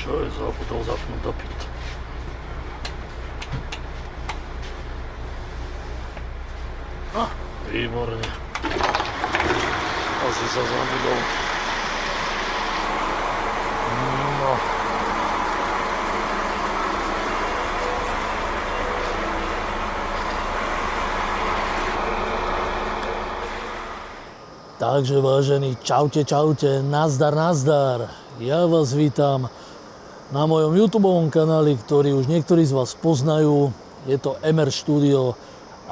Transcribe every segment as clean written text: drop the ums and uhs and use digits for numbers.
Čo je zabudol zapnúť dopyt? Výborne. Asi sa zabudol. No. Takže vážení, čaute, nazdar. Ja vás vítam na mojom YouTubeovom kanáli, ktorý už niektorí z vás poznajú. Je to MR Studio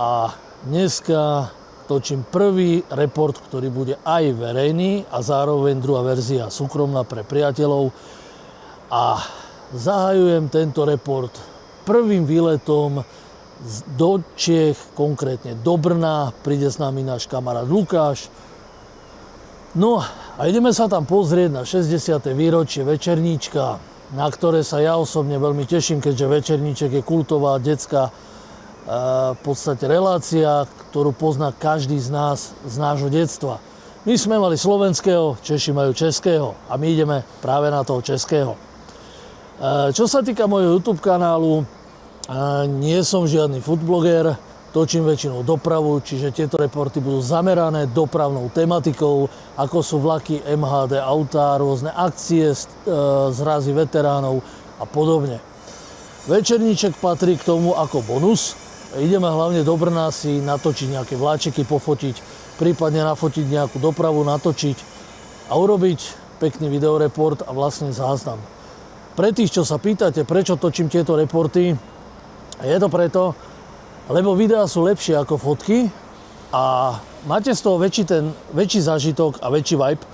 a dneska točím prvý report, ktorý bude aj verejný a zároveň druhá verzia súkromná pre priateľov. A zahajujem tento report prvým výletom do Čiech, konkrétne do Brna. Príde s nami náš kamarát Lukáš. No a ideme sa tam pozrieť na 60. výročie Večerníčka, na ktoré sa ja osobne veľmi teším, keďže Večerníček je kultová detská v podstate relácia, ktorú pozná každý z nás z nášho detstva. My sme mali slovenského, Češi majú českého a my ideme práve na toho českého. Čo sa týka môjho YouTube kanálu, nie som žiadny foodbloger, točím väčšinou dopravu, čiže tieto reporty budú zamerané dopravnou tematikou, ako sú vlaky, MHD, autá, rôzne akcie, zrazy veteránov a podobne. Večerníček patrí k tomu ako bonus. Ideme hlavne do Brna si natočiť nejaké vláčiky, pofotiť, prípadne nafotiť nejakú dopravu, natočiť a urobiť pekný videoreport a vlastne záznam. Pre tých, čo sa pýtate, prečo točím tieto reporty, je to preto, lebo videá sú lepšie ako fotky a máte z toho väčší zážitok a väčší vibe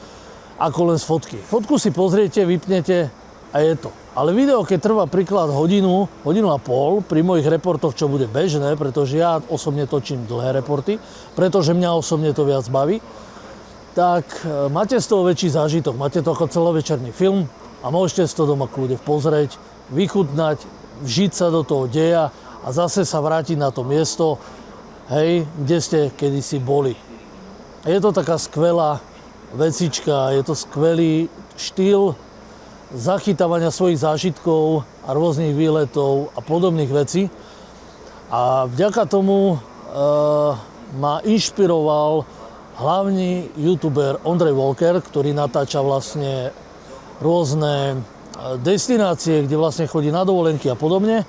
ako len z fotky. Fotku si pozriete, vypnete a je to. Ale video, keď trvá príklad hodinu a pol, pri mojich reportoch, čo bude bežné, pretože ja osobne točím dlhé reporty, pretože mňa osobne to viac baví, tak máte z toho väčší zážitok, máte to ako celovečerný film a môžete si to doma kľudne pozrieť, vychutnať, vžiť sa do toho deja a zase sa vrátiť na to miesto, hej, kde ste kedysi boli. Je to taká skvelá vecička, je to skvelý štýl zachytávania svojich zážitkov a rôznych výletov a podobných vecí. A vďaka tomu ma inšpiroval hlavný youtuber Ondrej Walker, ktorý natáča vlastne rôzne destinácie, kde vlastne chodí na dovolenky a podobne.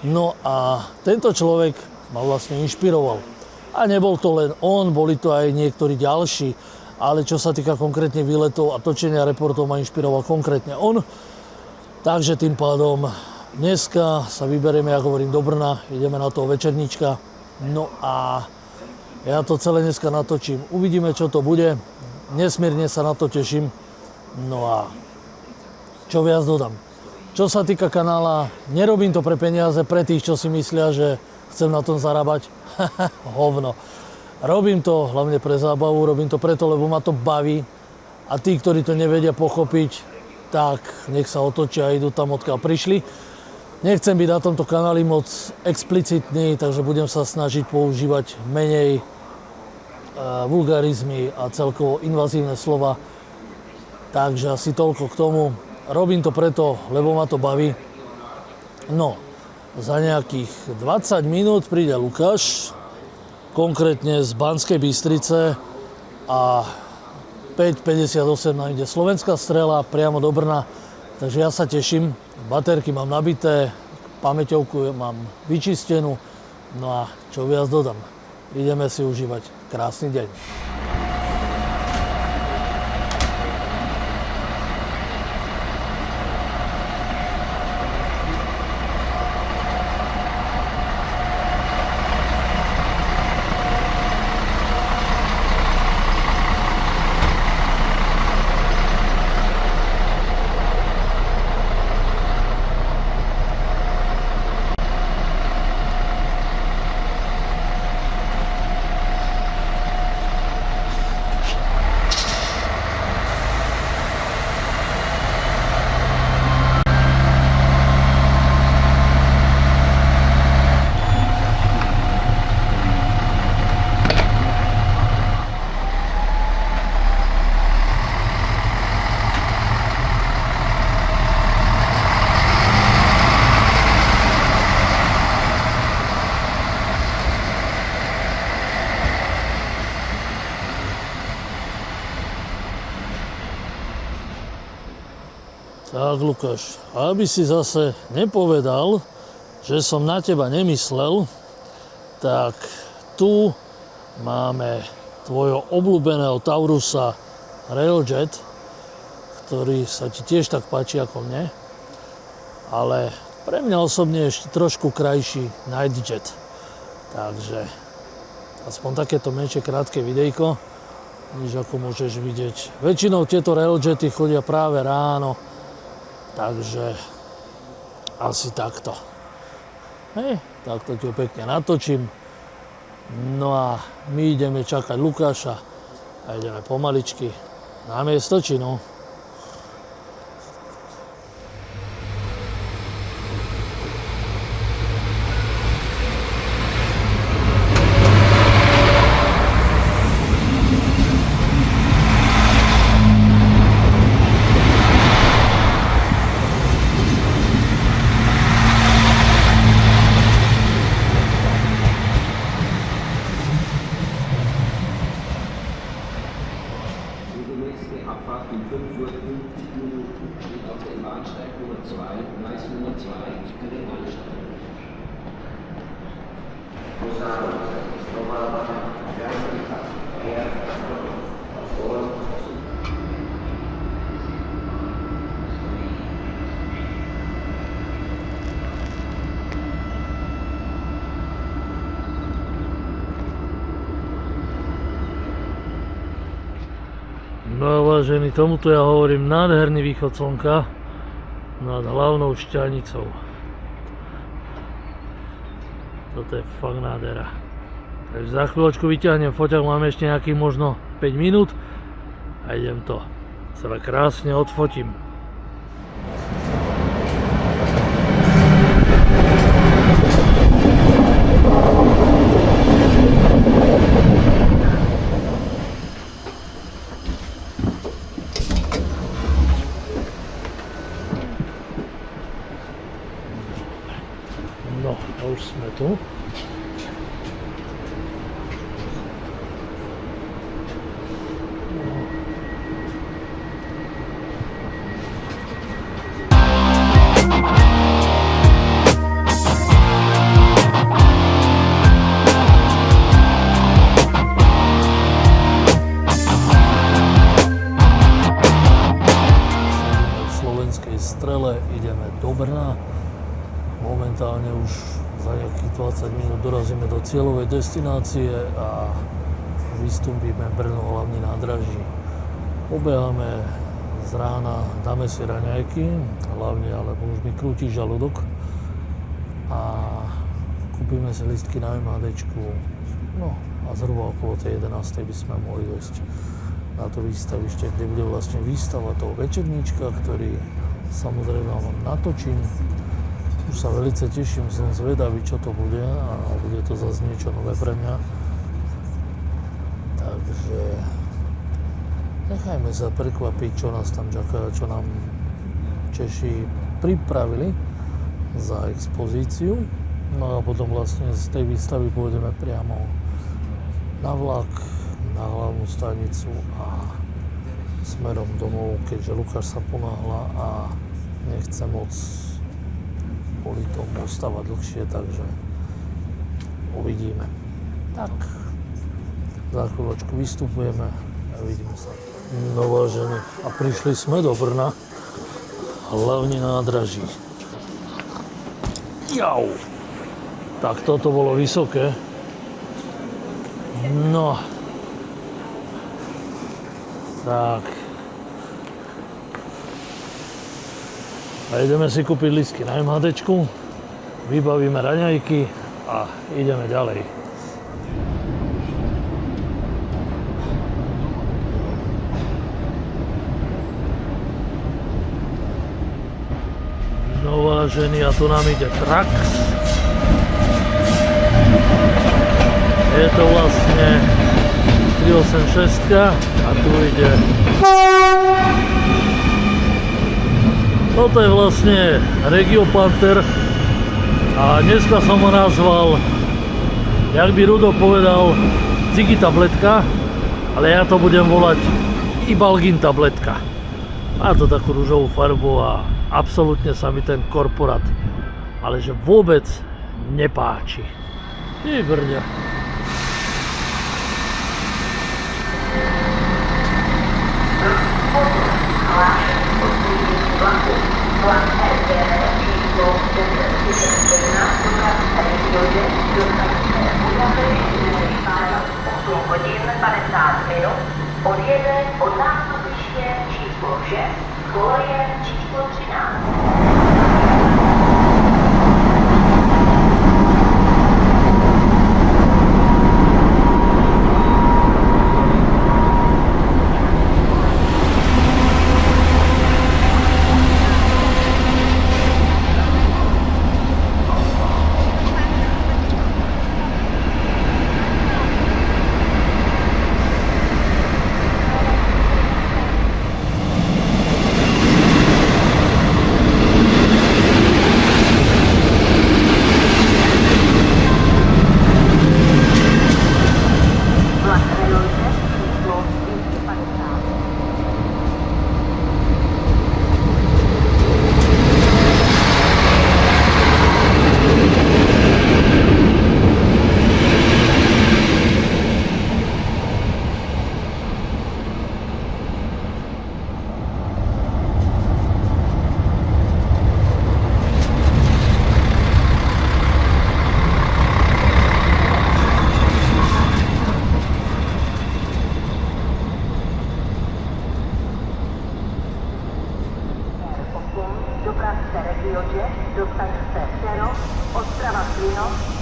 No a tento človek ma vlastne inšpiroval. A nebol to len on, boli to aj niektorí ďalší. Ale čo sa týka konkrétne výletov a točenia reportov, ma inšpiroval konkrétne on. Takže tým pádom dneska sa vyberieme, ako hovorím, do Brna, ideme na toho večerníčka. No a ja to celé dneska natočím. Uvidíme, čo to bude. Nesmierne sa na to teším. No a čo viac dodám. Čo sa týka kanála, nerobím to pre peniaze, pre tých, čo si myslia, že chcem na tom zarábať. Hovno. Robím to hlavne pre zábavu, robím to preto, lebo ma to baví a tí, ktorí to nevedia pochopiť, tak nech sa otočia a idú tam, odkiaľ prišli. Nechcem byť na tomto kanáli moc explicitný, takže budem sa snažiť používať menej vulgarizmy a celkovo invazívne slova. Takže asi toľko k tomu. Robím to preto, lebo ma to baví. No, za nejakých 20 minút príde Lukáš, konkrétne z Banskej Bystrice a 5:58 nám ide slovenská strela priamo do Brna. Takže ja sa teším, baterky mám nabité, pamäťovku mám vyčistenú, no a čo viac dodám, ideme si užívať krásny deň. Tak, Lukáš, aby si zase nepovedal, že som na teba nemyslel, tak tu máme tvojho obľúbeného Taurusa Railjet, ktorý sa ti tiež tak páči ako mne, ale pre mňa osobne ešte trošku krajší Nightjet. Takže aspoň takéto menšie krátke videjko, než ako môžeš vidieť. Väčšinou tieto Railjety chodia práve ráno, takže asi takto. Hej, takto ti ho pekne natočím. No a my ideme čakať Lukáša a ideme pomaličky na miesto činu. vážení, tomuto ja hovorím nádherný východ slnka nad hlavnou Šťavnicou. Toto je fakt nádhera. Takže za chvíľočku vyťahnem foťák, máme ešte nejakých možno 5 minút a idem to celé krásne odfotím. No, a už sme tu. Strele, ideme do Brna. Momentálne už za nejakých 20 minút dorazíme do cieľovej destinácie a vystúpime Brno hlavne nádraží. Pobeháme z rána, dáme si raňajky, hlavne, alebo už mi krúti žalúdok a kúpime si listky na MHDčku. No a zhruba okolo tej 11. by sme mohli dojsť na to výstavište, kde bude vlastne výstava toho večerníčka, ktorý samozrejme vám natočím. Už sa veľce teším, som zvedavý, čo to bude a bude to zase niečo nové pre mňa. Takže nechajme sa prekvapiť, čo nás tam čaká, čo nám Češi pripravili za expozíciu. No a potom vlastne z tej výstavy pôjdeme priamo na vlak, na hlavnú stanicu a smerom domov, keďže Lukáš sa ponáhla a nechce moc kvôli tomu ostávať dlhšie, takže uvidíme. Tak, za chvíľočku vystupujeme a vidíme sa. No vážení, a prišli sme do Brna, hlavne nádraží. Jau! Tak toto bolo vysoké. No. Tak. A ideme si kúpiť lístky na MHDčku, vybavíme raňajky a ideme ďalej. No vážení, a tu nám ide Trax. Je to vlastne 386 a tu ide. Toto je vlastne Regio Panther a dneska som ho nazval, jak by Rudo povedal, Ziggy tabletka, ale ja to budem volať Ibalgin tabletka. Má to takú ružovú farbu a absolútne sa mi ten korporát, ale že vôbec nepáči. Ty brďa. Vlak RTR číslo 711 dopravce Regiože dostavce Budapešť 8 hodín 50 minut odjede od nástupiště číslo 6 koleje číslo 13.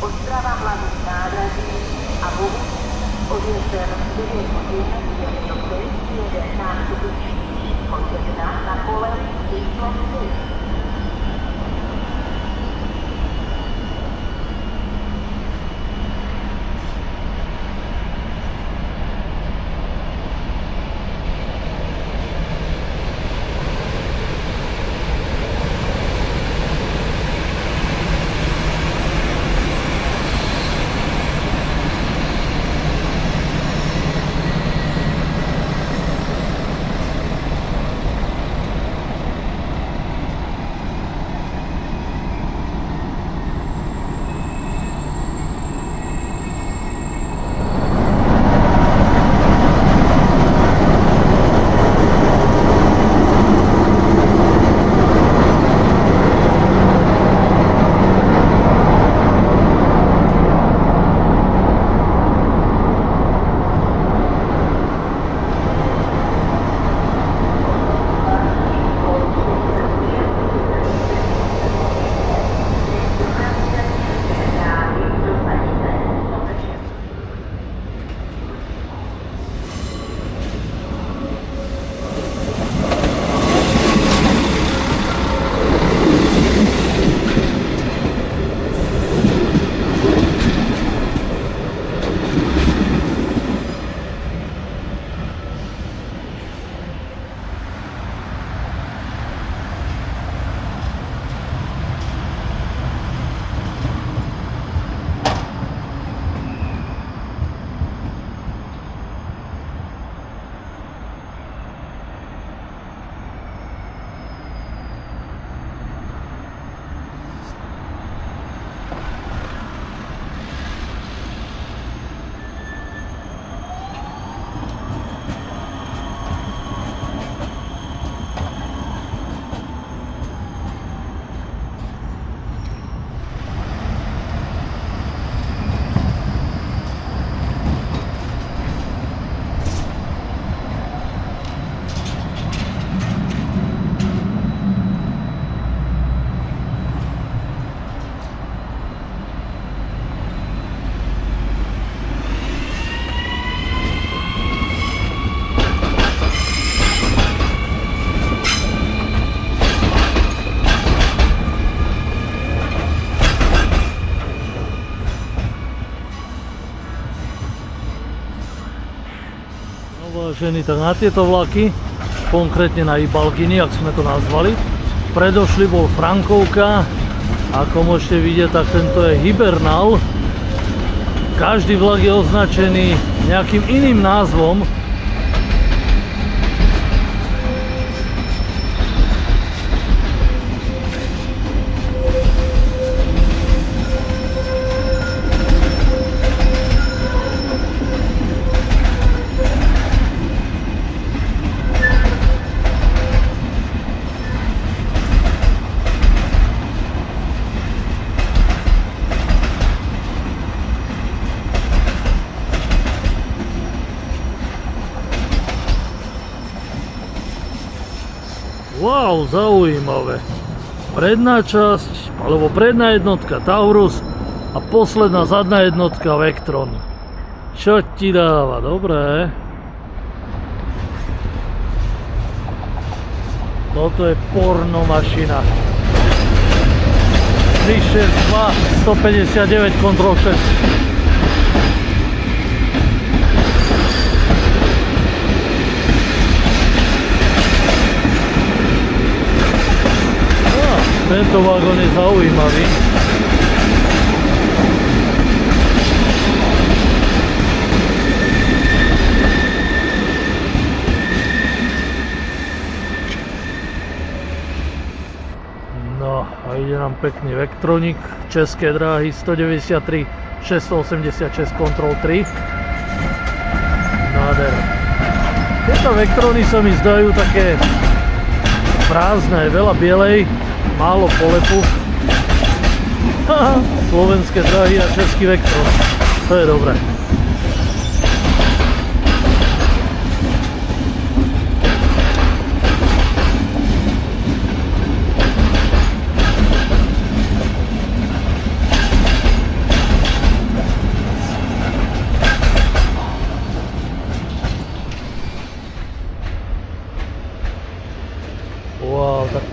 Ostrava hlavných nádraží a Bohu odjezdem 9 hodín do Krejstiede nástupišť Kočevna na kole číslo 3. Vážení, tak na tieto vlaky, konkrétne na Ibalkyni, ak sme to nazvali, predošli bol Frankovka, ako môžete vidieť, tak tento je Hibernal. Každý vlak je označený nejakým iným názvom. Wow, zaujímavé. Predná časť, alebo predná jednotka Taurus a posledná zadná jednotka Vectron. Čo ti dáva? Dobré. Toto je porno mašina. 362 159 Ctrl 6. Tento vagón je zaujímavý. No a ide nám pekný Vectronik, České dráhy 193 686 Ctrl 3. Nádhera. Tieto Vectrony sa mi zdajú také prázdne, veľa bielej, málo polepu. Slovenské dráhy a český Vectron. To je dobré.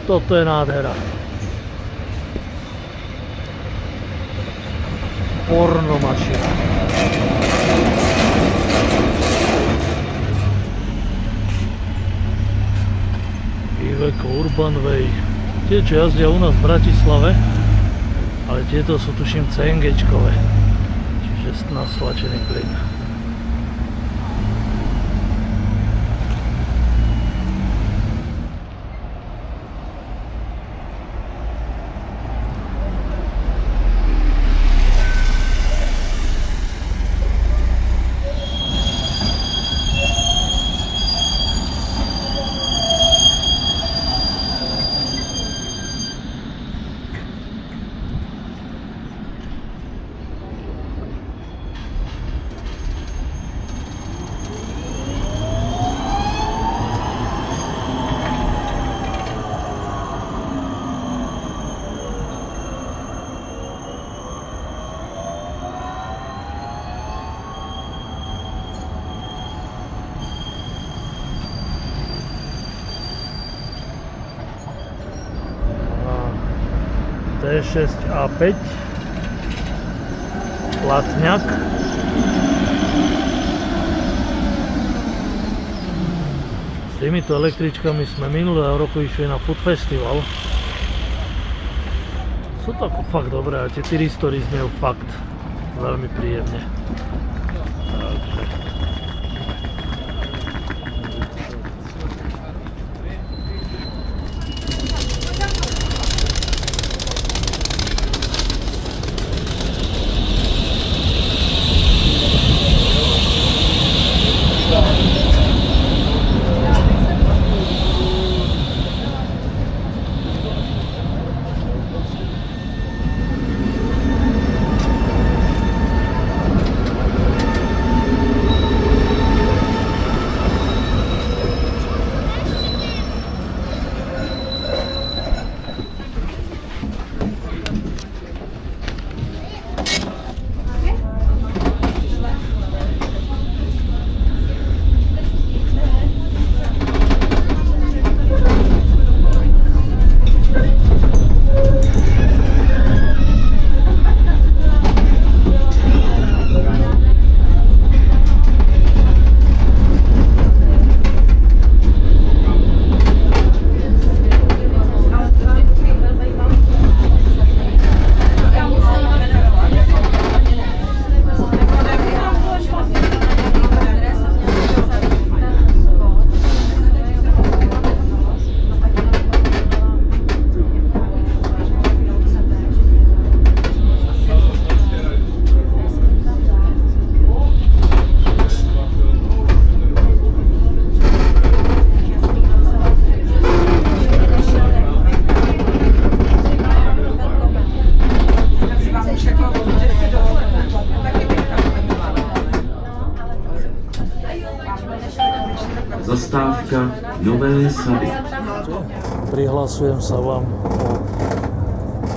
Toto je nádhera. Porno mašina. Iveco Urban Way. Tie, čo jazdia u nás v Bratislave, ale tieto sú tuším CNG-čkové, čiže nastlačený plyn. T6A5 Platňak. S týmito električkami sme minulého roku išli na Food Festival. Sú to ako fakt dobré a tie tyristory znejú fakt veľmi príjemne. Takže Zastávka Nové Sady. prihlasujem sa vám o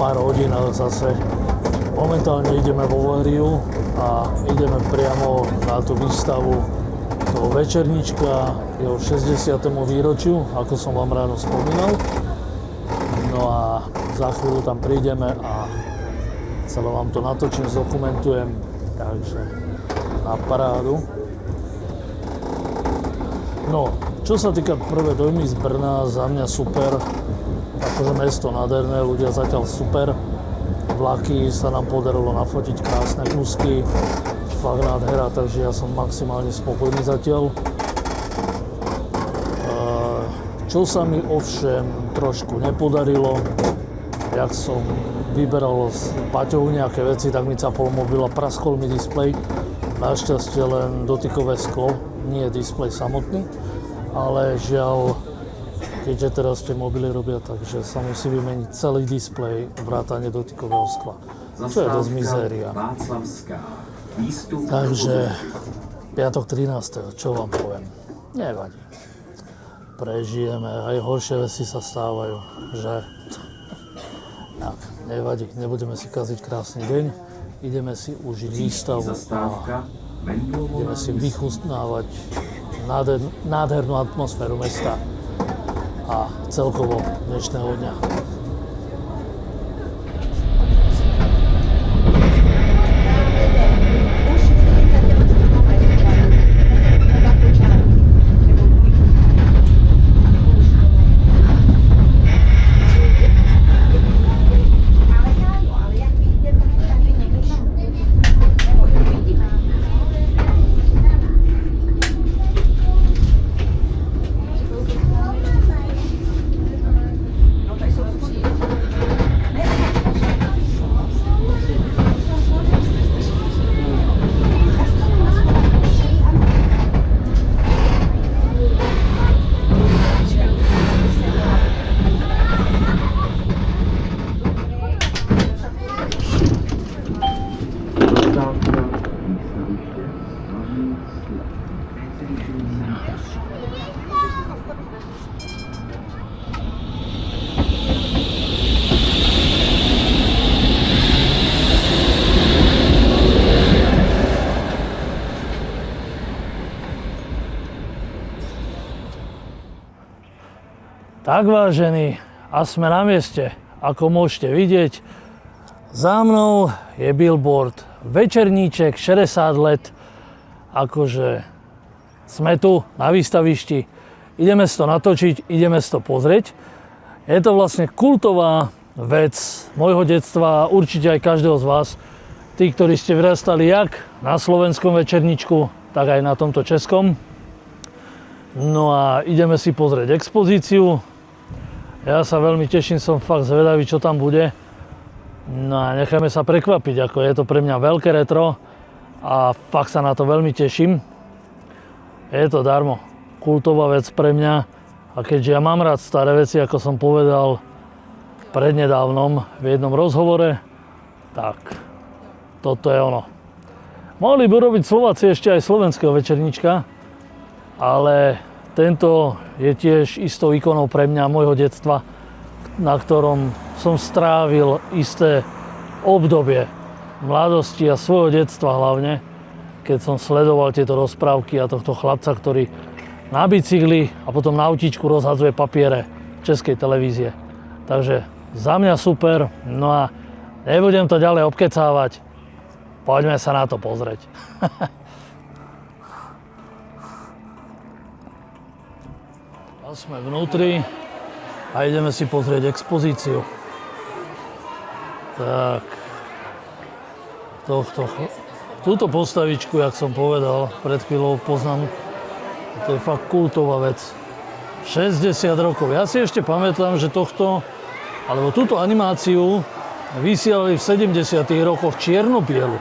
pár hodín, ale zase momentálne ideme vo Valeriu a ideme priamo na tú výstavu toho Večerníčka, jeho 60. výročiu, ako som vám ráno spomínal. No a za chvíľu tam prídeme a celé vám to natočím, zdokumentujem, takže na parádu. No, čo sa týka prvé dojmy z Brna, za mňa super, akože mesto nádherné, ľudia zatiaľ super, vlaky sa nám podarilo nafotiť krásne kúsky, fakt nádhera, takže ja som maximálne spokojný zatiaľ. Čo sa mi ovšem trošku nepodarilo, jak som vyberal s Paťou nejaké veci, tak mi capol mobil a praskol mi displej. Našťastie len dotykové sklo, nie displej samotný, ale žiaľ, keďže teraz tie mobily robia, takže sa musí vymeniť celý displej vrátane dotykového skla. Čo je dosť mizéria. Takže piatok 13. čo vám poviem, nevadí. Prežijeme, aj horšie veci sa stávajú, že tak, nevadí, nebudeme si kaziť krásny deň, ideme si užiť výstavu a ideme si vychutnávať nádhernú atmosféru mesta. a celkovo dnešného dňa. Tak vážení, a sme na mieste, ako môžete vidieť. Za mnou je billboard Večerníček 60 let. Akože sme tu na výstavišti, ideme si to natočiť, ideme si to pozrieť. Je to vlastne kultová vec môjho detstva a určite aj každého z vás. Tí, ktorí ste vyrastali jak na slovenskom Večerníčku, tak aj na tomto českom. No a ideme si pozrieť expozíciu. Ja sa veľmi teším, som fakt zvedavý, čo tam bude. No a nechajme sa prekvapiť, ako je to pre mňa veľké retro a fakt sa na to veľmi teším. Je to darmo, kultová vec pre mňa a keďže ja mám rád staré veci, ako som povedal prednedávnom v jednom rozhovore, tak toto je ono. Mohli by robiť Slováci ešte aj slovenského Večerníčka, ale tento je tiež istou ikonou pre mňa môjho detstva, na ktorom som strávil isté obdobie mladosti a svojho detstva hlavne, keď som sledoval tieto rozprávky a tohto chlapca, ktorý na bicykli a potom na autíčku rozhadzuje papiere českej televízie. Takže za mňa super, no a nebudem to ďalej obkecávať, poďme sa na to pozrieť. Sme vnútri a ideme si pozrieť expozíciu. Tak, túto postavičku, jak som povedal, pred chvíľou poznám, to je fakt kultová vec. 60 rokov. Ja si ešte pamätám, že túto animáciu vysielali v 70. rokoch čierno-bielu.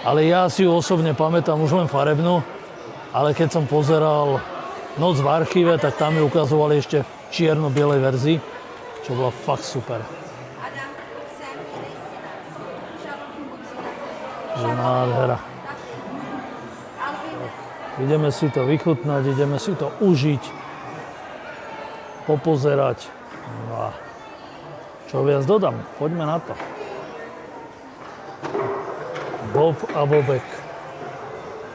Ale ja si ju osobne pamätám už len farebnú, ale keď som pozeral Noc v archíve, tak tam mi ukazovali ešte v čierno-bielej verzii, čo bola fakt super. Že nádhera. Ideme si to vychutnať, ideme si to užiť, popozerať. No a čo viac dodám? Poďme na to. Bob a Bobek.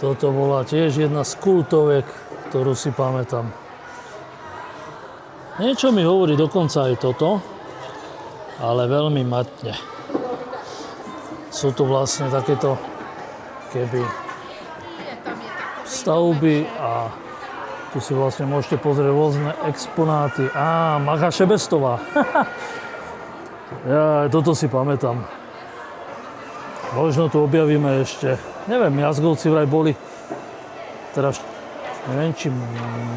Toto bola tiež jedna z kultoviek, ktorú si pamätám. Niečo mi hovorí dokonca aj toto, ale veľmi matne. Sú tu vlastne takéto keby stavby a tu si vlastne môžete pozrieť rôzne exponáty. Macha Šebestová. Ja toto si pamätám. Možno tu objavíme ešte, neviem, Jazgovci vraj boli teraz, neviem, či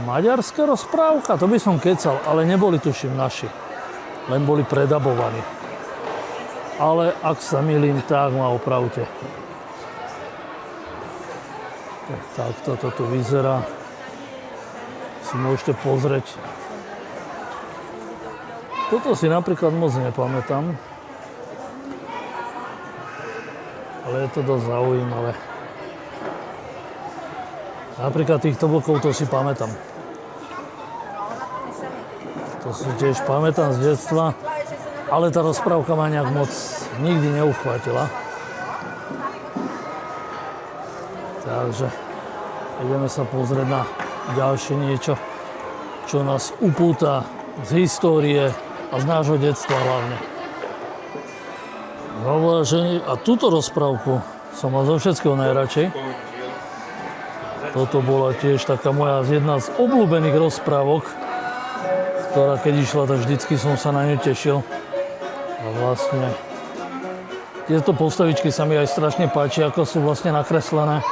maďarská rozprávka, to by som kecal, ale neboli tuším naši, len boli predabovaní. Ale ak sa milím, tak ma opravte. Tak toto tu vyzerá. Si môžete pozrieť. Toto si napríklad moc nepamätám. Ale je to dosť zaujímavé. Napríklad týchto blokov to si pamätám. To si tiež pamätám z detstva, ale tá rozprávka ma nejak moc nikdy neuchvátila. Takže ideme sa pozrieť na ďalšie niečo, čo nás upúta z histórie a z nášho detstva hlavne. No vážení, a túto rozprávku som mal zo všetkého najradšej. Toto bola tiež taká moja jedna z obľúbených rozprávok, ktorá keď išla, tak vždycky som sa na ňu tešil. A vlastne tieto postavičky sa mi aj strašne páči, ako sú vlastne nakreslené.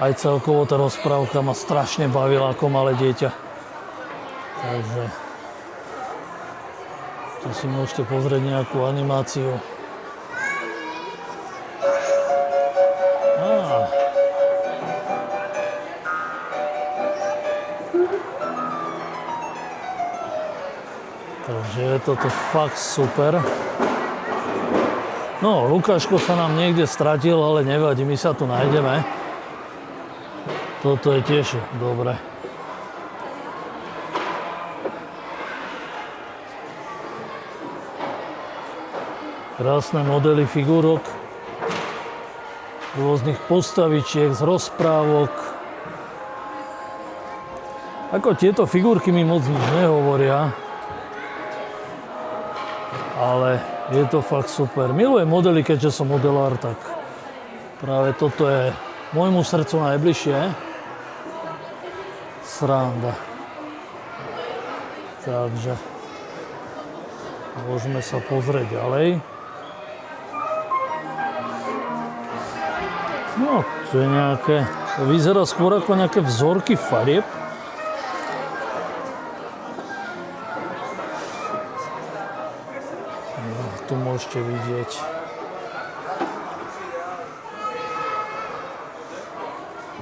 Aj celkovo tá rozprávka ma strašne bavila ako malé dieťa. Takže tu si môžete pozrieť nejakú animáciu. Takže je toto fakt super. No, Lukáško sa nám niekde stratil, ale nevadí, my sa tu nájdeme. Toto je tiež dobre. Krásne modely figúrok, rôznych postavičiek z rozprávok. Ako tieto figurky mi moc nič nehovoria, ale je to fakt super. Milujem modely, keďže som modelár, tak práve toto je môjmu srdcu najbližšie. Sranda. Takže môžeme sa pozrieť ďalej. No, to je nejaké, to vyzerá skôr ako nejaké vzorky farieb. No, tu môžete vidieť.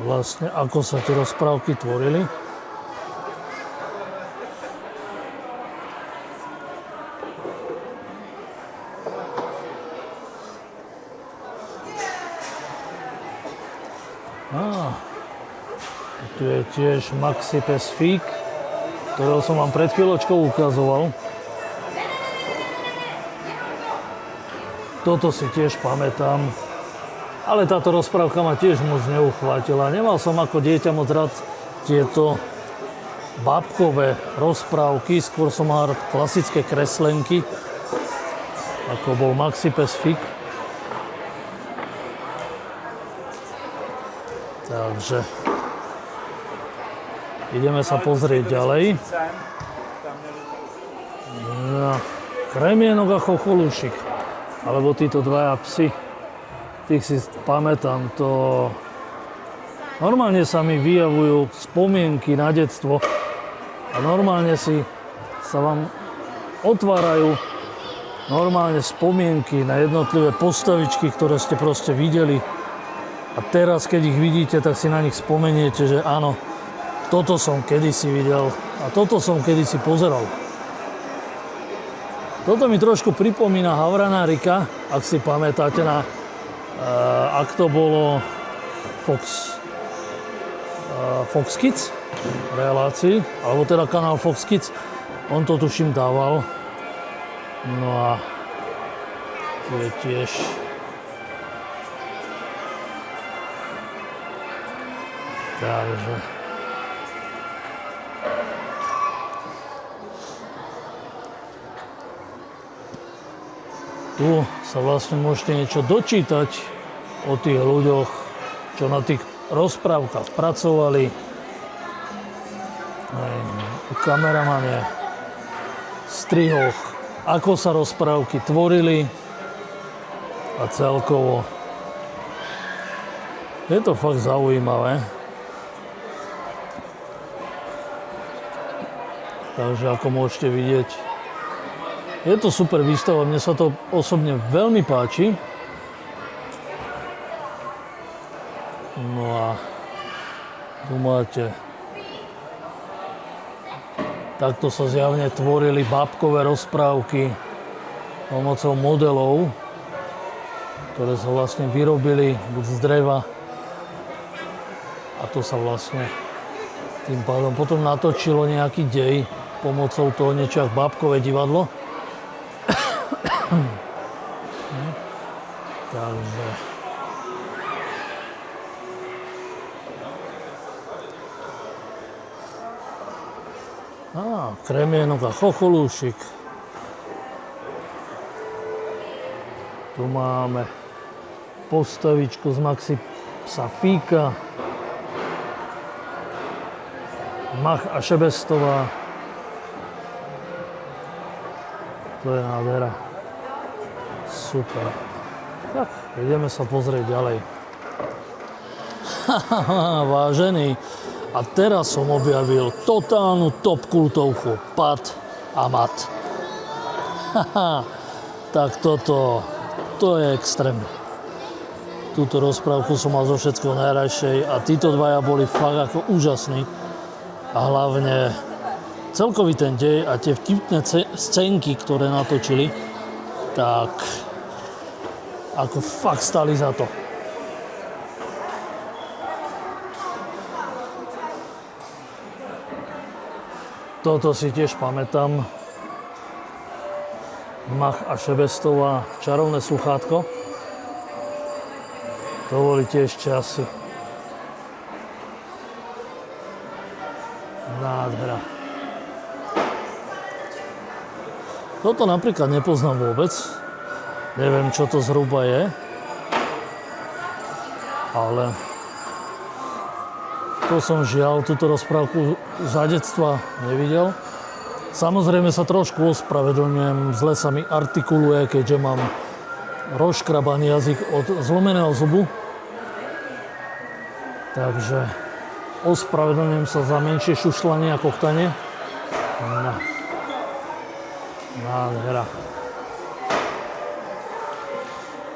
Vlastne, ako sa tie rozprávky tvorili. Tu je tiež Maxi pes Fík, ktorého som vám pred chvíľočkou ukazoval. Toto si tiež pamätám, ale táto rozprávka ma tiež moc neuchvátila. Nemal som ako dieťa moc rád tieto bábkové rozprávky, skôr som mal rád klasické kreslenky, ako bol Maxi pes Fík. Takže ideme sa pozrieť ďalej. No, Kremienok a Chocholúšik, alebo títo dvaja psi, tých si pamätám, to normálne sa mi vyjavujú spomienky na detstvo a normálne sa vám otvárajú normálne spomienky na jednotlivé postavičky, ktoré ste proste videli. A teraz, keď ich vidíte, tak si na nich spomeniete, že áno, toto som kedysi videl a toto som kedysi pozeral. Toto mi trošku pripomína Havranárika, ak si pamätáte na, ak to bolo Fox Kids relácii, alebo teda kanál Fox Kids, on to tuším dával. No a tu je tiež takže tu sa vlastne môžete niečo dočítať o tých ľuďoch, čo na tých rozprávkach pracovali. O kameramane, strihoch, ako sa rozprávky tvorili a celkovo je to fakt zaujímavé. Takže ako môžete vidieť, je to super výstava, mne sa to osobne veľmi páči. No a tu máte, takto sa zjavne tvorili bábkové rozprávky pomocou modelov, ktoré sa vlastne vyrobili buď z dreva, a to sa vlastne tým pádom potom natočilo nejaký dej pomocou toho niečo ako bábkové divadlo. Takže Kremienok a chocholúšik. Tu máme postavičku z Maxi psa Fíka. Mach a Šebestová. To je nádhera. Super. Tak, ideme sa pozrieť ďalej. Vážený, a teraz som objavil totálnu top kultovku. Pat a Mat. Tak toto, to je extrém. Túto rozprávku som mal zo všetkého najradšej a títo dvaja boli fakt ako úžasní. A hlavne celkový ten dej a tie vtipné scénky, ktoré natočili, tak ako fakt stali za to. Toto si tiež pamätám. Mach a Šebestová, čarovné sluchátko. To boli tiež časy. Nádhera. Toto napríklad nepoznám vôbec. Neviem, čo to zhruba je. Ale to som žiaľ túto rozprávku za detstva nevidel. Samozrejme sa trošku ospravedlňujem, zle sa mi artikuluje, keďže mám rozškrabaný jazyk od zlomeného zubu. Takže ospravedlňujem sa za menšie šušľanie a kochtanie. Nádhera.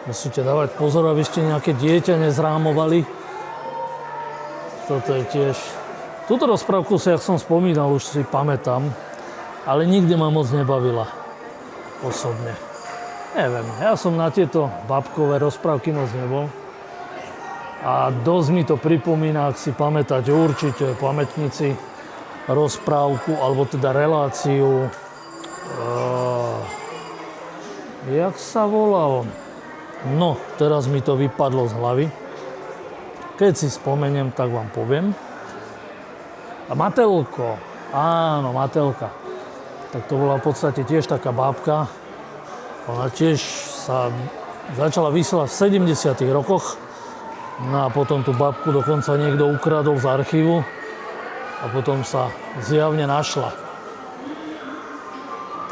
Musíte dávať pozor, aby ste nejaké dieťa nezrámovali. Toto je tiež... Túto rozprávku si, jak som spomínal, už si pamätám, ale nikdy ma moc nebavila. Osobne. Neviem, ja som na tieto babkové rozprávky moc nebol. A dosť mi to pripomína, ak si pamätáte určite pamätníci, rozprávku, alebo teda reláciu, jak sa volalo? No, teraz mi to vypadlo z hlavy. Keď si spomeniem, tak vám poviem. A Matelko, áno, Matelka. Tak to bola v podstate tiež taká bábka. Ona tiež sa začala vysielať v 70. rokoch. No a potom tú babku dokonca niekto ukradol z archívu a potom sa zjavne našla.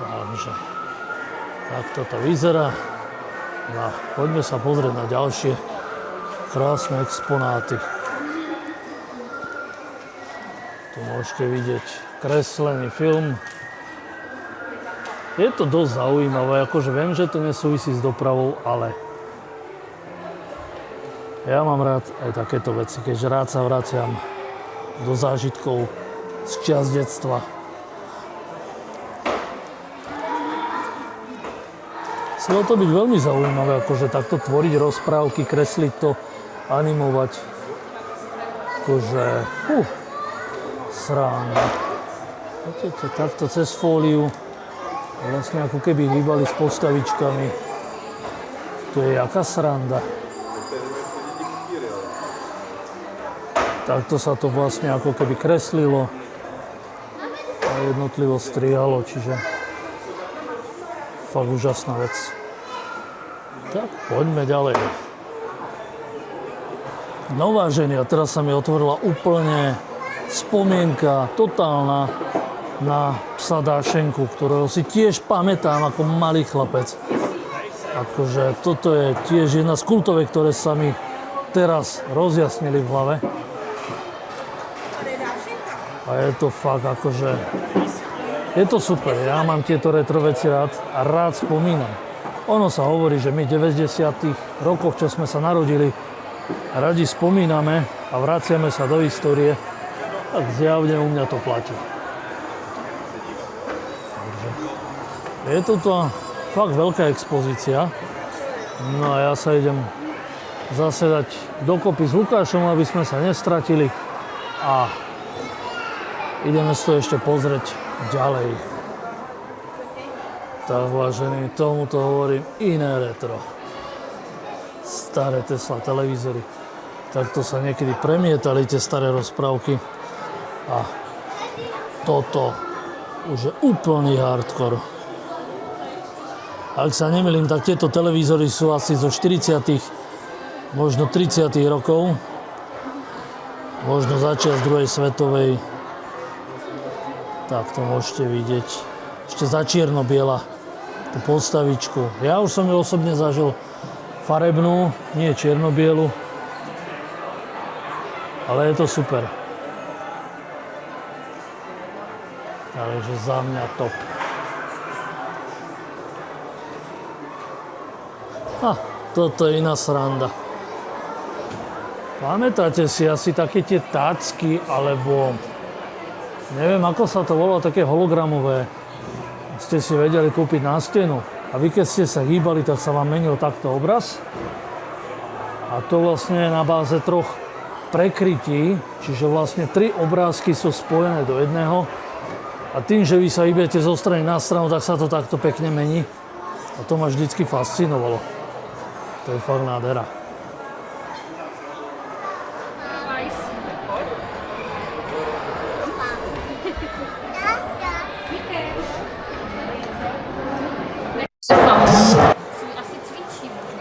Takže takto to vyzerá. No, poďme sa pozrieť na ďalšie krásne exponáty. Tu môžete vidieť kreslený film. Je to dosť zaujímavé, akože viem, že to nesúvisí s dopravou, ale ja mám rád aj takéto veci, keďže rád sa vraciam do zážitkov z čias detstva. Chcelo to byť veľmi zaujímavé, akože takto tvoriť rozprávky, kresliť to, animovať. Akože, sranda. Vidíte, takto cez fóliu, vlastne ako keby hýbali s postavičkami. To je jaká sranda. Takto sa to vlastne ako keby kreslilo a jednotlivo strihalo, čiže fakt úžasná vec. Tak, poďme ďalej. No vážení, a teraz sa mi otvorila úplne spomienka totálna na psa Dášenku, ktorého si tiež pamätám ako malý chlapec. Akože toto je tiež jedna z kultoviek, ktoré sa mi teraz rozjasnili v hlave. A je to fakt akože... Je to super, ja mám tieto retro veci rád a rád spomínam. Ono sa hovorí, že my v 90. rokoch, čo sme sa narodili, radi spomíname a vraciame sa do histórie, tak zjavne u mňa to platí. Je toto fakt veľká expozícia. No a ja sa idem zase dať dokopy s Lukášom, aby sme sa nestratili a ideme si to ešte pozrieť ďalej. Tak vážený, tomuto hovorím iné retro. Staré Tesla televízory. Takto sa niekedy premietali tie staré rozprávky. A toto už je úplný hardcore. Ak sa nemýlim, tak tieto televízory sú asi zo 40., možno 30. rokov. Možno začiat z druhej svetovej. Tak to môžete vidieť. Ešte za čierno-biela tú postavičku. Ja už som ju osobne zažil farebnú, nie čierno-bielu. Ale je to super. Takže za mňa top. Toto je iná sranda. Pamätáte si asi také tie tácky, alebo neviem, ako sa to volá, také hologramové. Ste si vedeli kúpiť na stenu. A vy, keď ste sa hýbali, tak sa vám menil takto obraz. A to vlastne je na báze 3 prekrytí, čiže vlastne 3 obrázky sú spojené do jedného. A tým, že vy sa hýbete zo strany na stranu, tak sa to takto pekne mení. A to ma vždycky fascinovalo. To je fakt nádhera. Asi cvičí možná.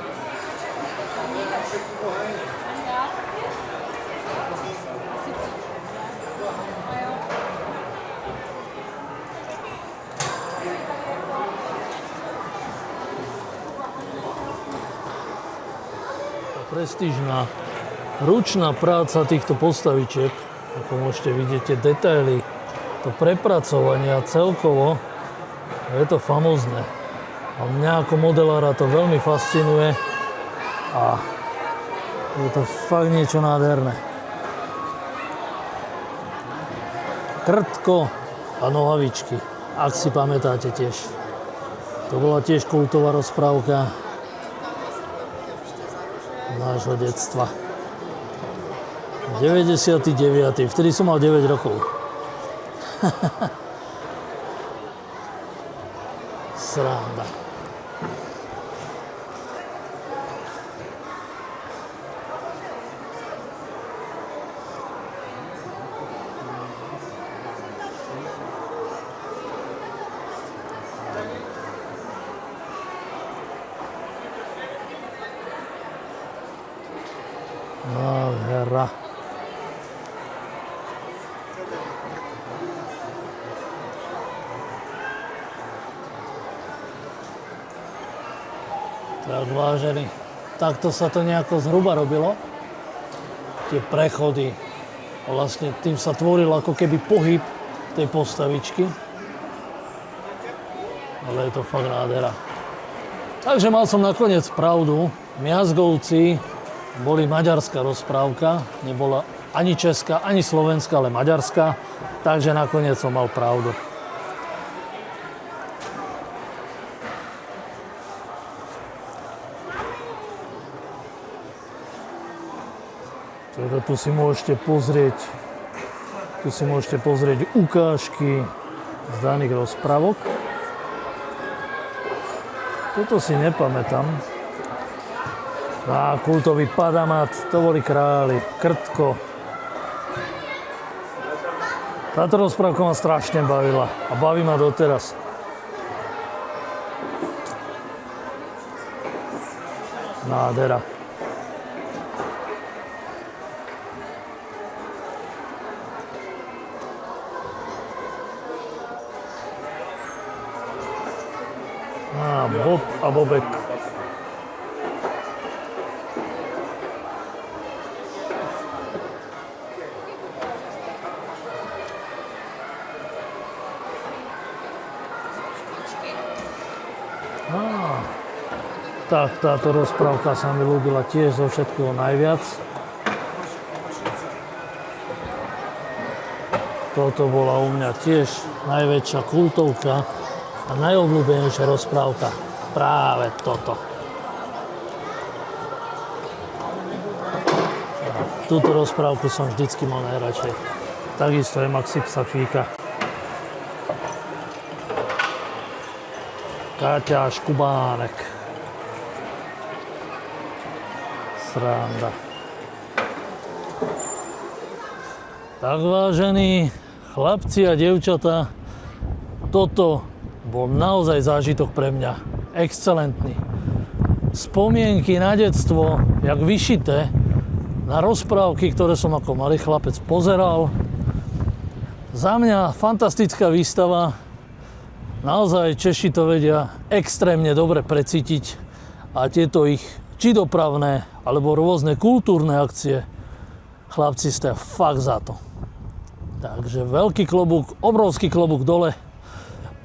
Prestížna ručná práca týchto postavičiek, ako môžete vidieť, tie detaily, to prepracovanie a celkovo je to famózne. A mňa ako modelára to veľmi fascinuje a je to fakt niečo nádherné. Krtko a nohavičky, ak si pamätáte tiež. To bola tiež kultová rozprávka nášho detstva. 99. Vtedy som mal 9 rokov. Sranda. Nádhera. Tak vážený, takto sa to nejako zhruba robilo. Tie prechody. Vlastne tým sa tvoril ako keby pohyb tej postavičky. Ale je to fakt nádhera. Takže mal som nakoniec pravdu. Miazgovci boli maďarská rozprávka. Nebola ani česká, ani slovenská, ale maďarská. Takže nakoniec som mal pravdu. Tu si môžete pozrieť ukážky z daných rozprávok. Toto si nepamätám. Kultový Padamat, to boli králi, Krtko. Táto rozprávka ma strašne bavila a baví ma doteraz. Nádhera. Bob a Bobek. Tak, táto rozprávka sa mi ľúbila tiež zo všetkého najviac. Toto bola u mňa tiež najväčšia kultovka a najobľúbenejšia rozprávka. Práve toto. Túto rozprávku som vždycky mal najradšej. Takisto je Maxi Psafíka. Káťa Škubánek. Sranda. Tak vážení chlapci a dievčatá, toto bol naozaj zážitok pre mňa. Excelentný. Spomienky na detstvo, jak vyšité, na rozprávky, ktoré som ako malý chlapec pozeral. Za mňa fantastická výstava. Naozaj Češi to vedia extrémne dobre precítiť a tieto ich či dopravné, alebo rôzne kultúrne akcie chlapci stoja fakt za to. Takže veľký klobúk, obrovský klobúk dole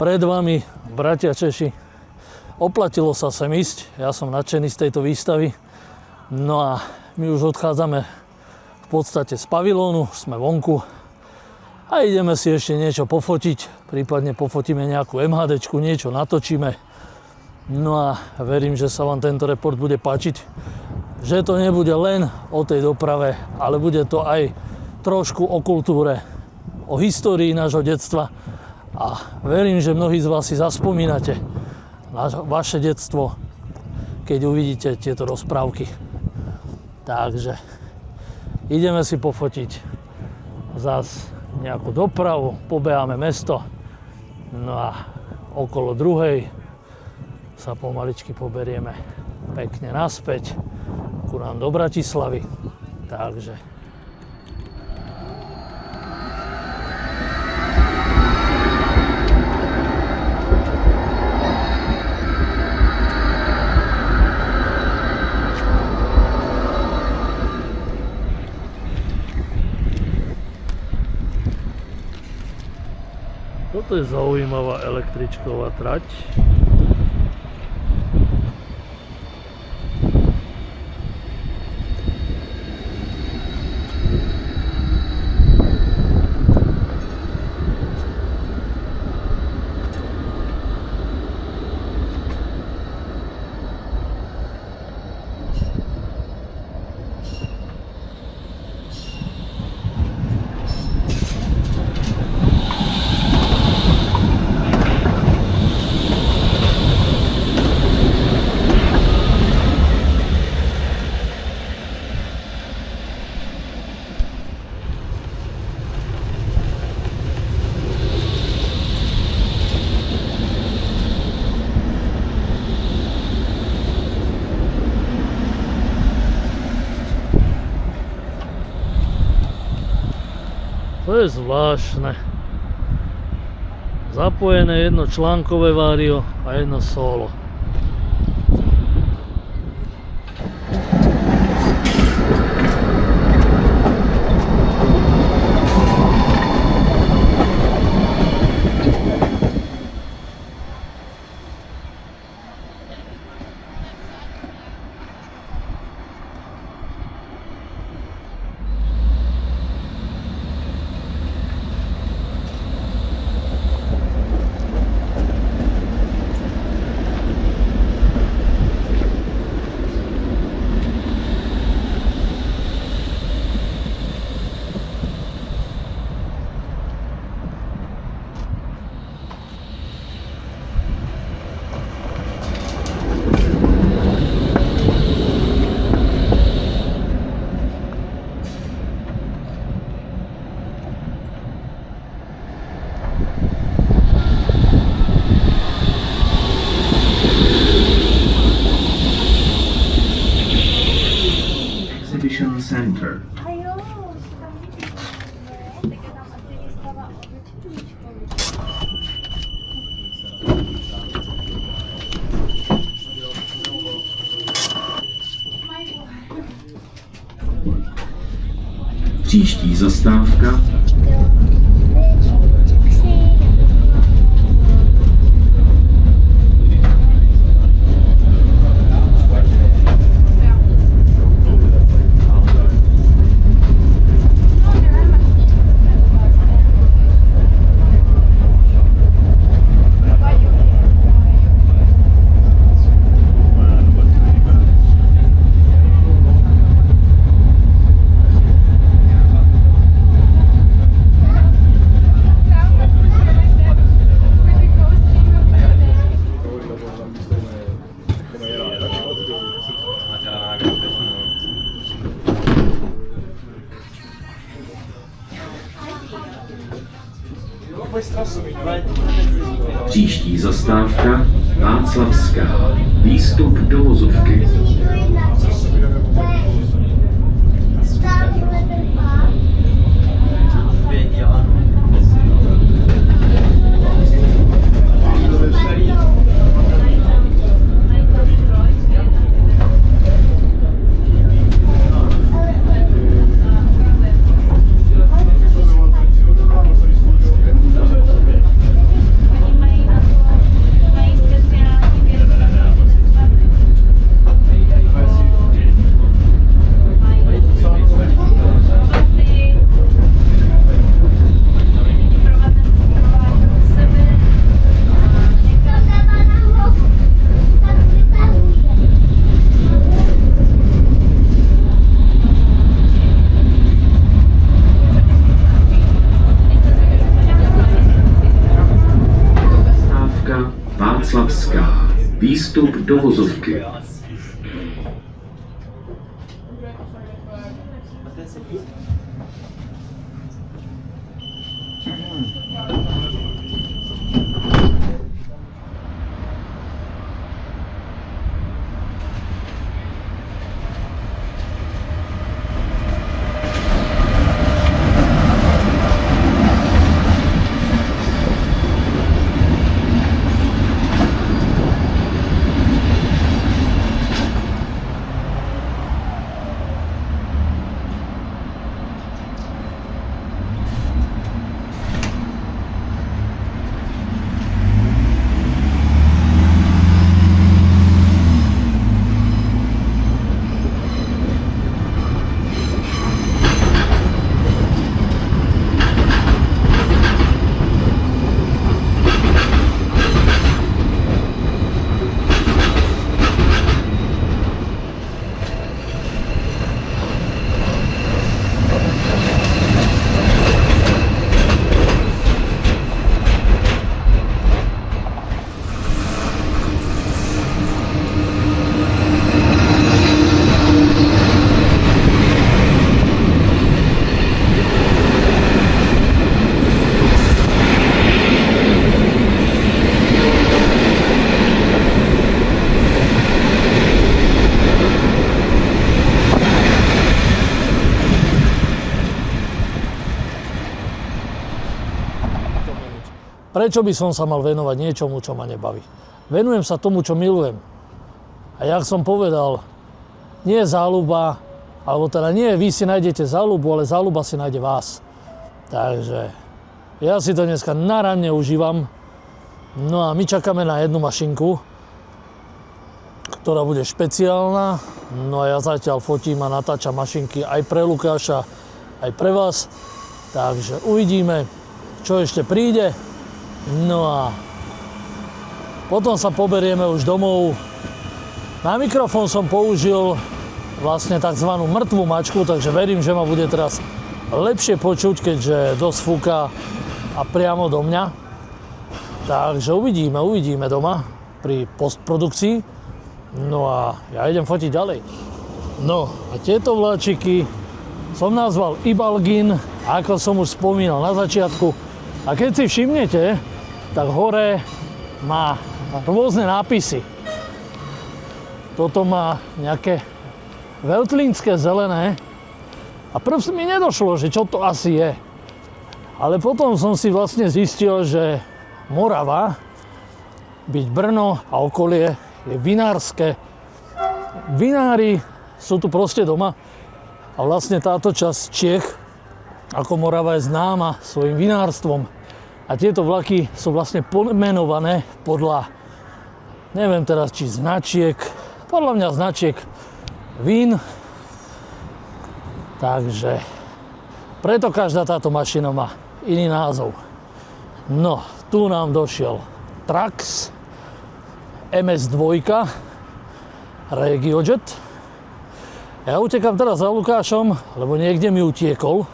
pred vami, bratia Češi. Oplatilo sa sem ísť, ja som nadšený z tejto výstavy. No a my už odchádzame v podstate z pavilónu, sme vonku a ideme si ešte niečo pofotiť, prípadne pofotíme nejakú MHDčku, niečo natočíme. No a verím, že sa vám tento report bude páčiť, že to nebude len o tej doprave, ale bude to aj trošku o kultúre, o histórii nášho detstva a verím, že mnohí z vás si zaspomínate na vaše detstvo, keď uvidíte tieto rozprávky. Takže ideme si pofotiť zas nejakú dopravu, pobeháme mesto, no a okolo 2:00 sa pomaličky poberieme pekne naspäť ku nám do Bratislavy. Takže toto je zaujímavá električková trať. To je zvláštne. Zapojené jedno článkové vario a jedno solo. Exhibition Center. Příští zastávka Příští zastávka Václavská. Výstup do vozovky. Václavská. Výstup do vozovky. Prečo by som sa mal venovať niečomu, čo ma nebaví? Venujem sa tomu, čo milujem. A jak som povedal, nie je záľuba, alebo teda nie vy si nájdete záľubu, ale záľuba si nájde vás. Takže ja si to dneska naranne užívam. No a my čakáme na jednu mašinku, ktorá bude špeciálna. No a ja zatiaľ fotím a natáčam mašinky aj pre Lukáša, aj pre vás. Takže uvidíme, čo ešte príde. No a potom sa poberieme už domov. Na mikrofón som použil vlastne tzv. Mŕtvú mačku, takže verím, že ma bude teraz lepšie počuť, keďže dosť fúka a priamo do mňa. Takže uvidíme doma pri postprodukcii. No a ja idem fotiť ďalej. No a tieto vláčiky som nazval Ibalgin, ako som už spomínal na začiatku. A keď si všimnete, tak hore má rôzne nápisy. Toto má nejaké veltlínske zelené. A prv mi nedošlo, že čo to asi je. Ale potom som si vlastne zistil, že Morava, byť Brno a okolie, je vinárske. Vinári sú tu proste doma. A vlastne táto časť Čiech, ako Morava, je známa svojim vinárstvom. A tieto vlaky sú vlastne pomenované podľa, neviem teraz, či značiek, podľa mňa značiek vín. Takže preto každá táto mašina má iný názov. No, tu nám došiel Trax MS2 Regiojet. Ja utekám teraz za Lukášom, lebo niekde mi utiekol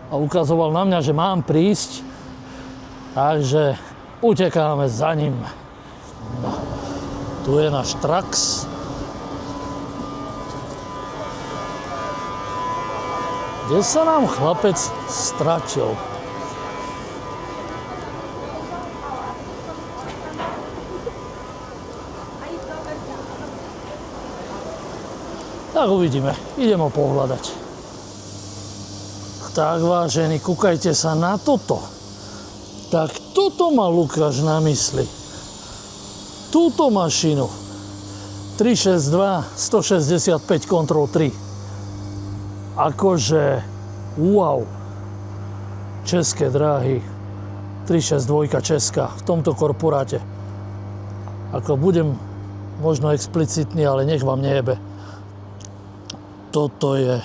a ukazoval na mňa, že mám prísť. Takže utekáme za ním. No, tu je náš Trax. Kde sa nám chlapec stratil? Tak uvidíme, idem ho pohľadať. Tak vážení, kúkajte sa na toto. Tak toto má Lukáš na mysli. Túto mašinu. 362, 165 Control 3. Akože, wow. České dráhy. 362 Česká v tomto korporáte. Ako budem možno explicitný, ale nech vám nejebe. Toto je...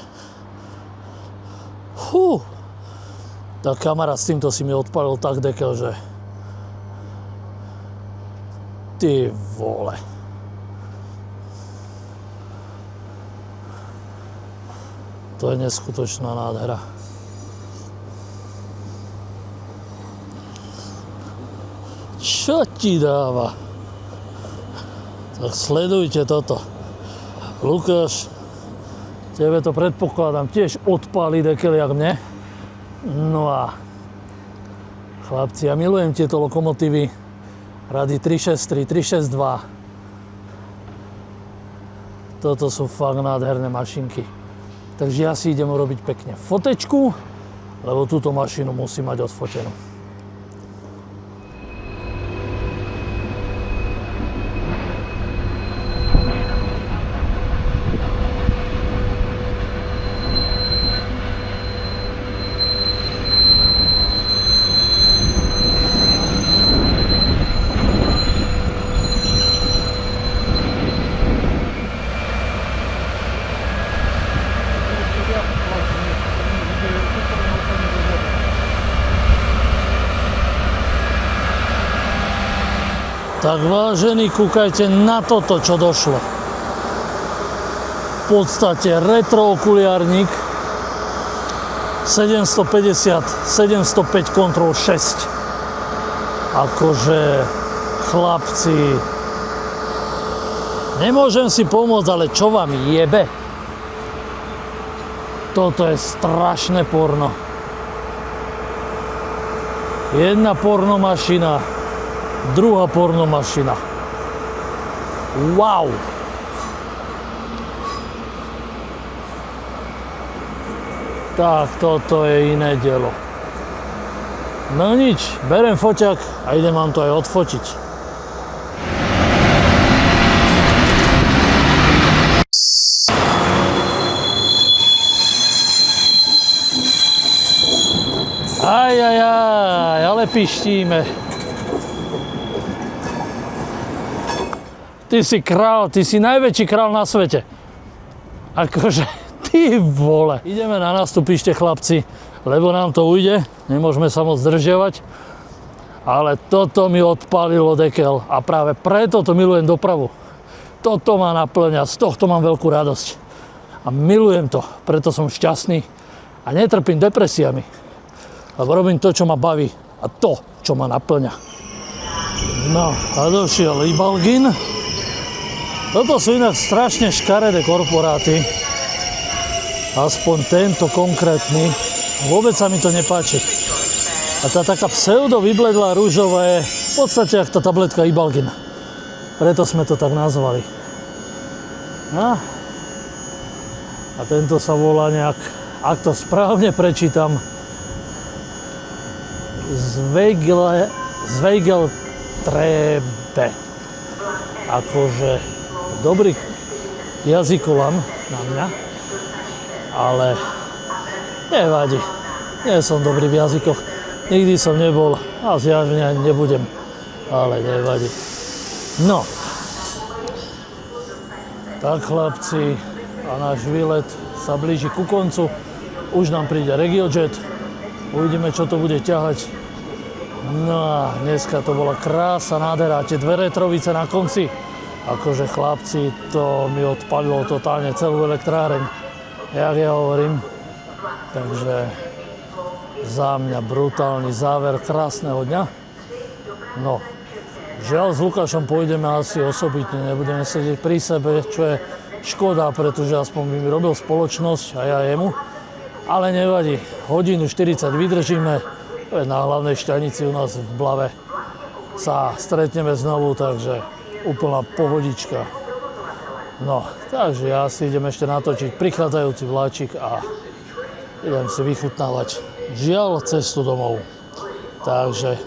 Tak kamarát s týmto si mi odpalil tak dekel, že... Ty vole. To je neskutočná nádhera. Čo ti dáva? Tak sledujte toto. Lukáš, tebe to predpokladám tiež odpálí dekel jak mne. No a chlapci, ja milujem tieto lokomotívy Rady 363, 362. Toto sú fakt nádherné mašinky. Takže ja si idem urobiť pekne fotečku, lebo túto mašinu musím mať odfotenú. Tak vážení, kúkajte na toto, čo došlo. V podstate retro okuliarník 750, 705 Control 6. Akože, chlapci, nemôžem si pomôcť, ale čo vám jebe? Toto je strašné porno. Jedna pornomašina, druhá pornomašina. Wow! Tak toto je iné dielo. No nič, berem foťak a idem vám to aj odfotiť. Aj, ale pištíme. Ty si král, ty si najväčší král na svete. Akože, ty vole. Ideme na nástupište, chlapci, lebo nám to ujde. Nemôžeme sa moc zdržiavať. Ale toto mi odpálilo dekel a práve preto to milujem dopravu. Toto ma naplňa, z tohto mám veľkú radosť. A milujem to, preto som šťastný a netrpím depresiami. Lebo robím to, čo ma baví a to, čo ma naplňa. No a došiel Ibalgin. Toto sú inak strašne škaredé korporáty. Aspoň tento konkrétny. Vôbec sa mi to nepáči. A tá taká pseudo vybledlá rúžová je v podstate jak tá tabletka Ibalgin. Preto sme to tak nazvali. No. A tento sa volá nejak, ak to správne prečítam, Zweigeltrebe. Akože dobrý jazykolan na mňa, ale nevadí. Nie som dobrý v jazykoch. Nikdy som nebol a zjavne ani nebudem, ale nevadí. No. Tak chlapci, a náš výlet sa blíži ku koncu. Už nám príde RegioJet. Uvidíme, čo to bude ťahať. No a dneska to bola krása, nádhera. Tie dve retrovice na konci. Akože chlapci, to mi odpalilo totálne celú elektráreň, jak ja hovorím. Takže za mňa brutálny záver krásneho dňa. No, žiaľ s Lukášom pôjdeme asi osobitne, nebudeme sedieť pri sebe, čo je škoda, pretože aspoň by mi robil spoločnosť a ja jemu. Ale nevadí, hodinu 40 vydržíme, na hlavnej šťanici u nás v Blave sa stretneme znovu, takže úplná pohodička. No, takže ja si idem ešte natočiť prichádzajúci vláčik a idem si vychutnávať žiaľ cestu domov. Takže,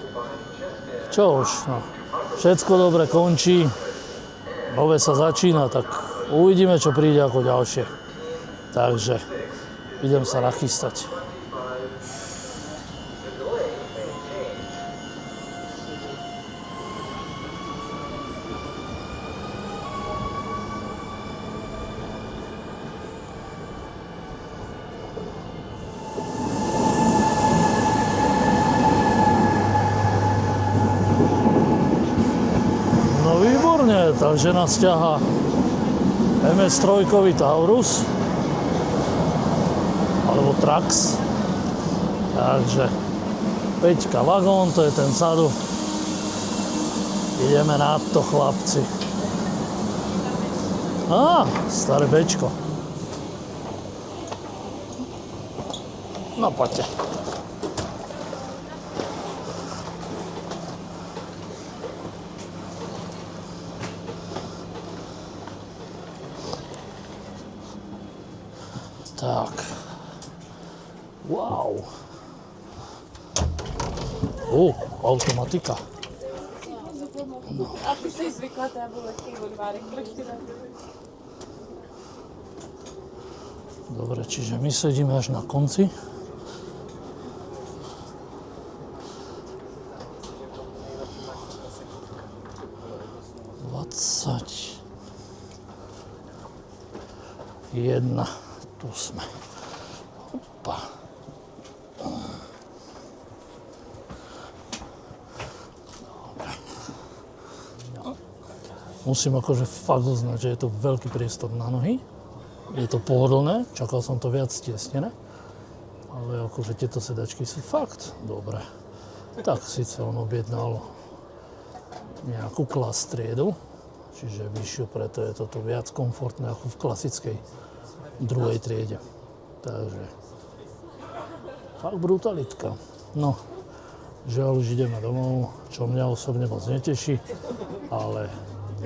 čo už, no, všetko dobre končí, nové sa začína, tak uvidíme, čo príde ako ďalšie. Takže, idem sa nachystať. Takže nás ťahá MS3 Taurus alebo Trax. Takže 5 vagón, to je ten vzadu. Ideme na to, chlapci. Staré Bčko. No poďte. Tak. Wow. Automatika. A ty jsi zvykla, to já byl lehký odvárek proti nám. Dobre, čiže my sedíme až na konci. Jedna. Tu sme. Opa. Dobre. Musím akože fakt uznať, že je to veľký priestor na nohy. Je to pohodlné, čakal som to viac stiesnené. Ale akože tieto sedačky sú fakt dobré. Tak síce on objednal nejakú klas triedu, čiže vyššiu, preto je toto viac komfortné ako v klasickej druhej triede. Takže fakt brutalitka. No, žiaľ už ideme domov, čo mňa osobne moc neteší, ale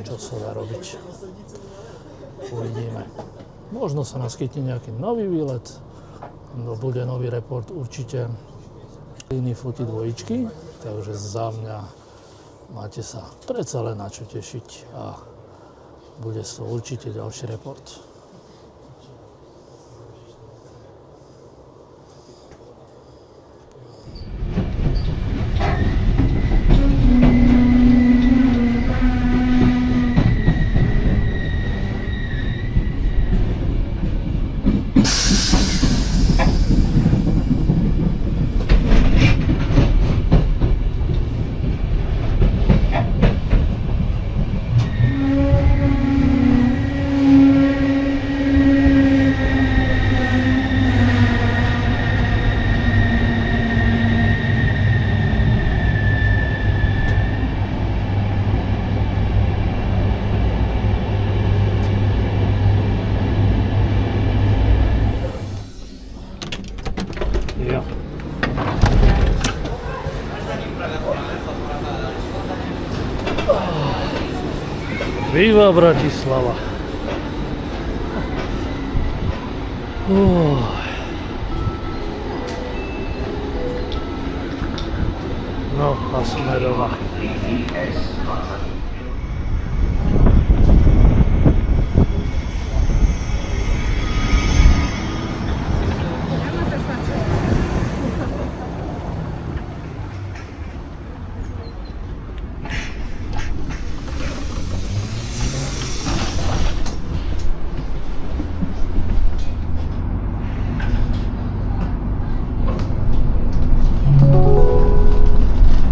čo sa dá robiť. Uvidíme. Možno sa naskytne nejaký nový výlet, no bude nový report určite iný Foty dvojičky, takže za mňa máte sa predsa len na čo tešiť a bude to určite ďalší report. Viva Bratislava! No a sme doma.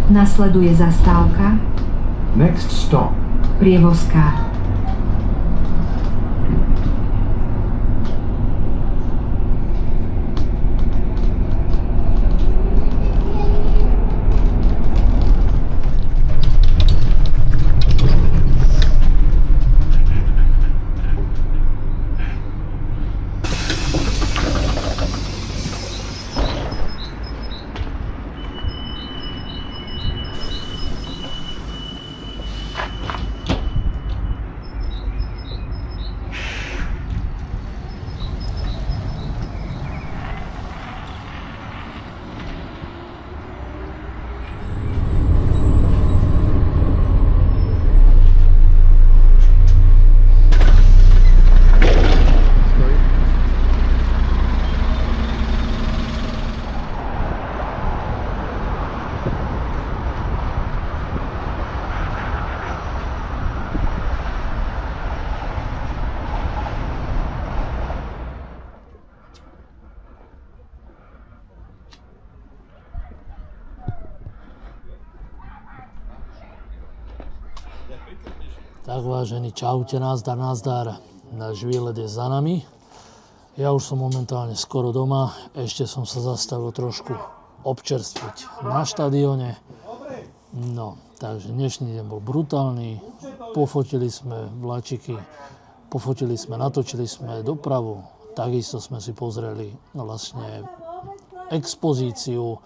Nasleduje zastávka Next stop. Prievozka. Tak vážení, čaute, nazdar, nazdar. Náš výlet je za nami. Ja už som momentálne skoro doma. Ešte som sa zastavil trošku občerstviť na štadióne. No, takže dnešný deň bol brutálny. Pofotili sme vláčiky, natočili sme dopravu. Takisto sme si pozreli vlastne expozíciu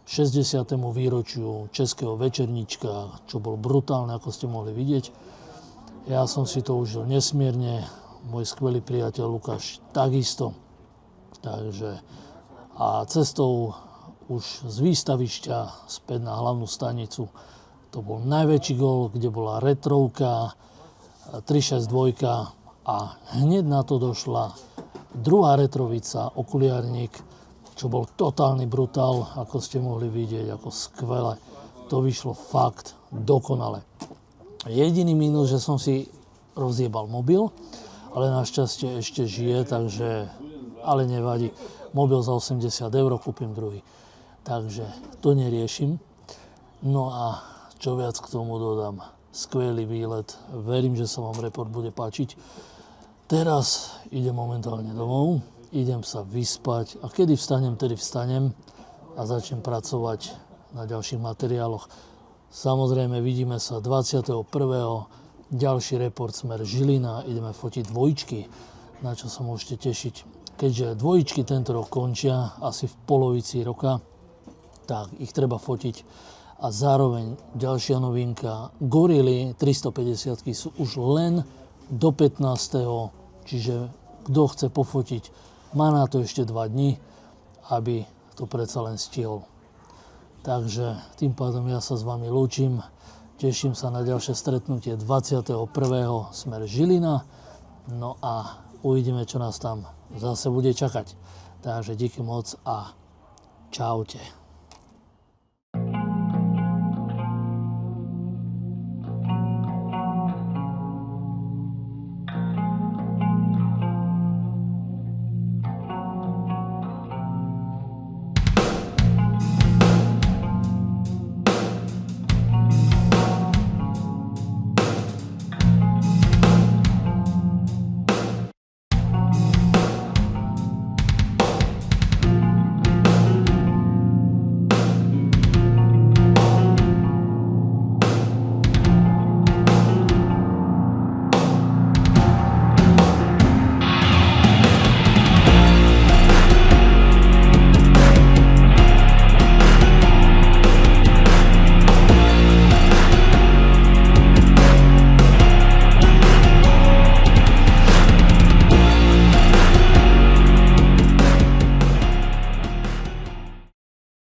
60. výročiu Českého večerníčka, čo bolo brutálne, ako ste mohli vidieť. Ja som si to užil nesmierne, môj skvelý priateľ Lukáš takisto. Takže a cestou už z výstavišťa späť na hlavnú stanicu to bol najväčší gól, kde bola retrovka 362 a hneď na to došla druhá retrovica, okuliarník, čo bol totálny brutál, ako ste mohli vidieť, ako skvelé. To vyšlo fakt dokonale. Jediný mínus, že som si rozjebal mobil, ale našťastie ešte žije, takže, ale nevadí. Mobil za 80 €, kúpim druhý. Takže to neriešim. No a čo viac k tomu dodám. Skvelý výlet. Verím, že sa vám report bude páčiť. Teraz idem momentálne domov, idem sa vyspať a kedy vstanem, tedy vstanem a začnem pracovať na ďalších materiáloch. Samozrejme, vidíme sa 21. Ďalší report smer Žilina. Ideme fotiť dvojičky, na čo sa môžete tešiť. Keďže dvojičky tento rok končia asi v polovici roka, tak ich treba fotiť. A zároveň ďalšia novinka. Gorily 350 sú už len do 15. Čiže kto chce pofotiť, má na to ešte 2 dni, aby to predsa len stihol. Takže tým pádom ja sa s vami lúčim. Teším sa na ďalšie stretnutie 21. smer Žilina. No a uvidíme, čo nás tam zase bude čakať. Takže díky moc a čaute.